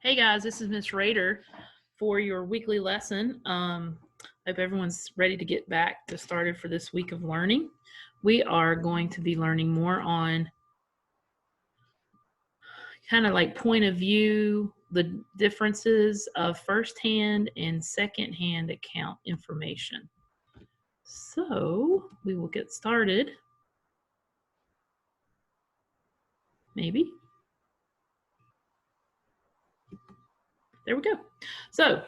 Hey guys, this is Miss Rader for your weekly lesson. Hope everyone's ready to get back to started for this week of learning. We are going to be learning more on kind of like point of view, the differences of firsthand and secondhand account information. So we will get started. Maybe. There we go. So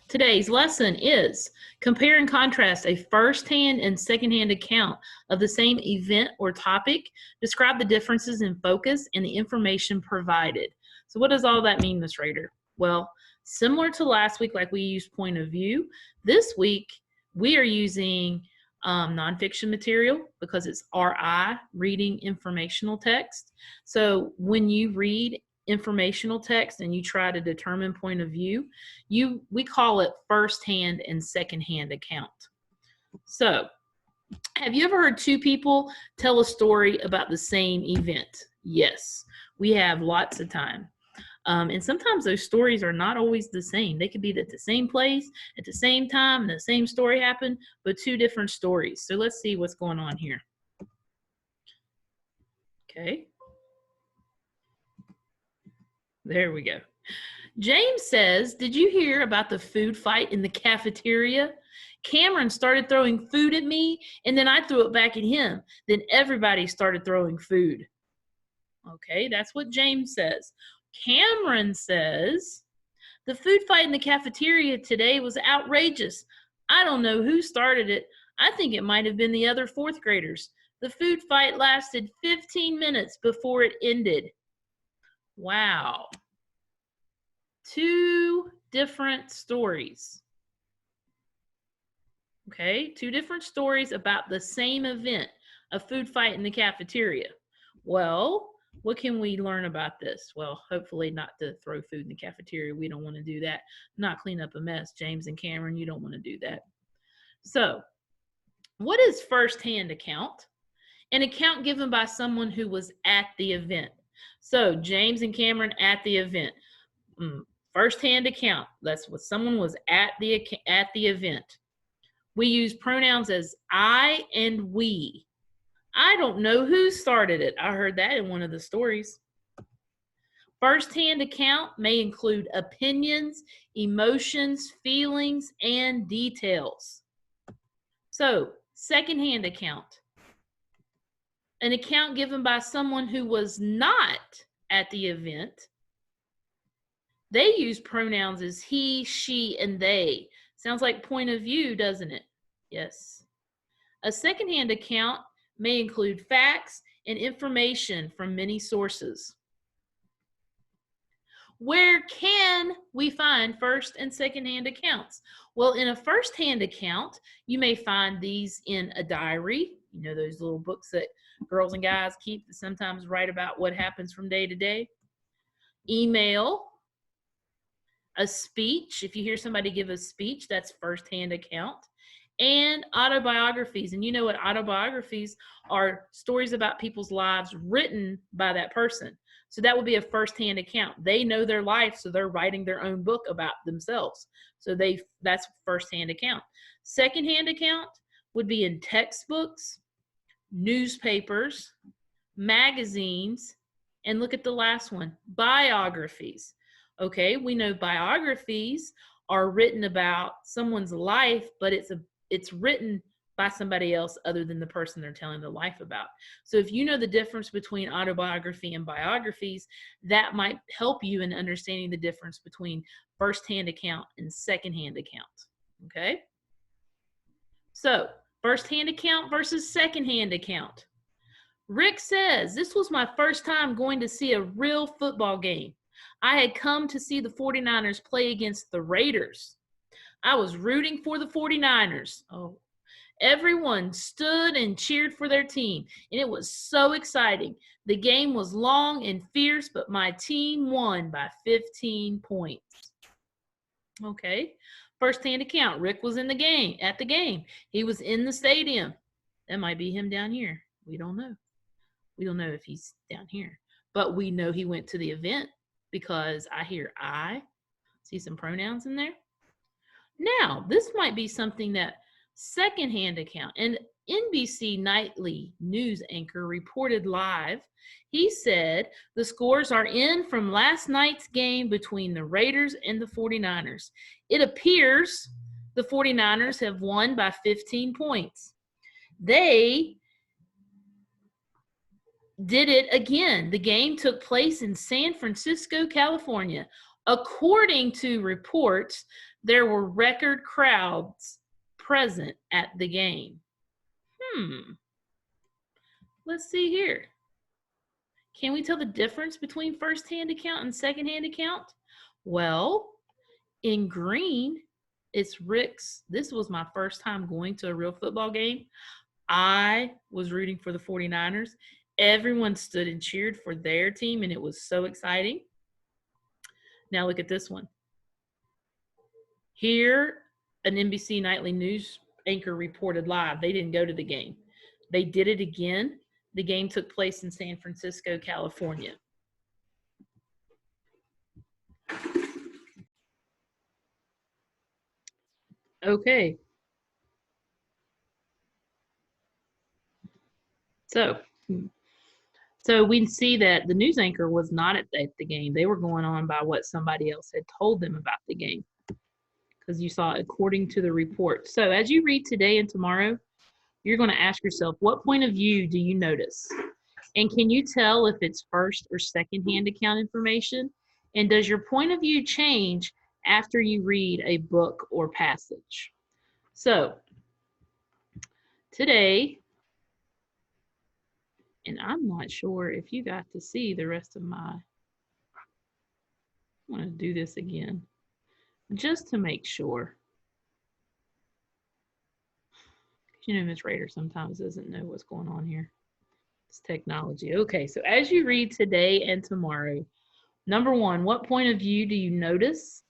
today's lesson is compare and contrast a first-hand and second-hand account of the same event or topic. Describe the differences in focus and the information provided. So what does all that mean, Ms. Rader? Well, similar to last week, like we used point of view, this week we are using nonfiction material because it's RI, reading informational text. So when you read informational text and you try to determine point of view, we call it first-hand and second-hand account. So have you ever heard two people tell a story about the same event? Yes, we have lots of time. And sometimes those stories are not always the same. They could be at the same place at the same time and the same story happened, but two different stories. So let's see what's going on here. Okay. There we go. James says, did you hear about the food fight in the cafeteria? Cameron started throwing food at me, and then I threw it back at him. Then everybody started throwing food. Okay, that's what James says. Cameron says, the food fight in the cafeteria today was outrageous. I don't know who started it. I think it might have been the other fourth graders. The food fight lasted 15 minutes before it ended. Wow. Two different stories. Okay, two different stories about the same event, a food fight in the cafeteria. Well, what can we learn about this? Well, hopefully not to throw food in the cafeteria. We don't want to do that. Not clean up a mess. James and Cameron, you don't want to do that. So, what is first-hand account? An account given by someone who was at the event. So, James and Cameron at the event. First-hand account. That's what someone was at the event. We use pronouns as I and we. I don't know who started it. I heard that in one of the stories. First-hand account may include opinions, emotions, feelings, and details. So, second-hand account. An account given by someone who was not at the event. They use pronouns as he, she, and they. Sounds like point of view, doesn't it? Yes. A second-hand account may include facts and information from many sources. Where can we find first and second-hand accounts? Well, in a first-hand account, you may find these in a diary. You know, those little books that girls and guys keep that sometimes write about what happens from day to day. Email. A speech. If you hear somebody give a speech, that's first-hand account. And autobiographies. And you know what autobiographies are? Stories about people's lives written by that person. So that would be a first-hand account. They know their life, so they're writing their own book about themselves. So that's first-hand account. Second-hand account would be in textbooks, newspapers, magazines, and look at the last one, biographies. Okay, we know biographies are written about someone's life, but it's written by somebody else other than the person they're telling the life about. So if you know the difference between autobiography and biographies, that might help you in understanding the difference between first-hand account and second-hand account. Okay? So, first-hand account versus second-hand account. Rick says, this was my first time going to see a real football game. I had come to see the 49ers play against the Raiders. I was rooting for the 49ers. Oh, everyone stood and cheered for their team, and it was so exciting. The game was long and fierce, but my team won by 15 points. Okay, first-hand account. Rick was at the game. He was in the stadium. That might be him down here. We don't know. We don't know if he's down here, but we know he went to the event. because I hear I. See some pronouns in there? Now, this might be something that secondhand account. An NBC nightly news anchor reported live. He said the scores are in from last night's game between the Raiders and the 49ers. It appears the 49ers have won by 15 points. They did it again. The game took place in San Francisco, California. According to reports, there were record crowds present at the game. Let's see here. Can we tell the difference between first-hand account and second-hand account? Well, in green, it's Rick's. This was my first time going to a real football game. I was rooting for the 49ers. Everyone stood and cheered for their team, and it was so exciting. Now look at this one. Here, an NBC nightly news anchor reported live. They didn't go to the game. They did it again. The game took place in San Francisco, California. Okay. So we see that the news anchor was not at the game. They were going on by what somebody else had told them about the game, because you saw according to the report. So as you read today and tomorrow, you're going to ask yourself, what point of view do you notice? And can you tell if it's first or second-hand account information? And does your point of view change after you read a book or passage? So today, and I'm not sure if you got to see the rest of my, I want to do this again just to make sure. You know, Miss Rader sometimes doesn't know what's going on here. It's technology. Okay, so as you read today and tomorrow, number one, what point of view do you notice?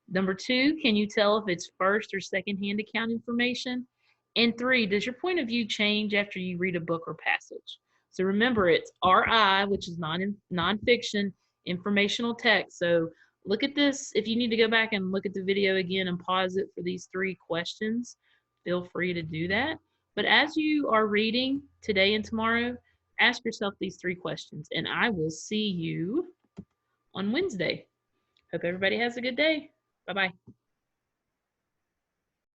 Number two, can you tell if it's first or second-hand account information? And three, does your point of view change after you read a book or passage? So remember, it's RI, which is nonfiction, informational text. So look at this. If you need to go back and look at the video again and pause it for these three questions, feel free to do that. But as you are reading today and tomorrow, ask yourself these three questions, and I will see you on Wednesday. Hope everybody has a good day. Bye-bye.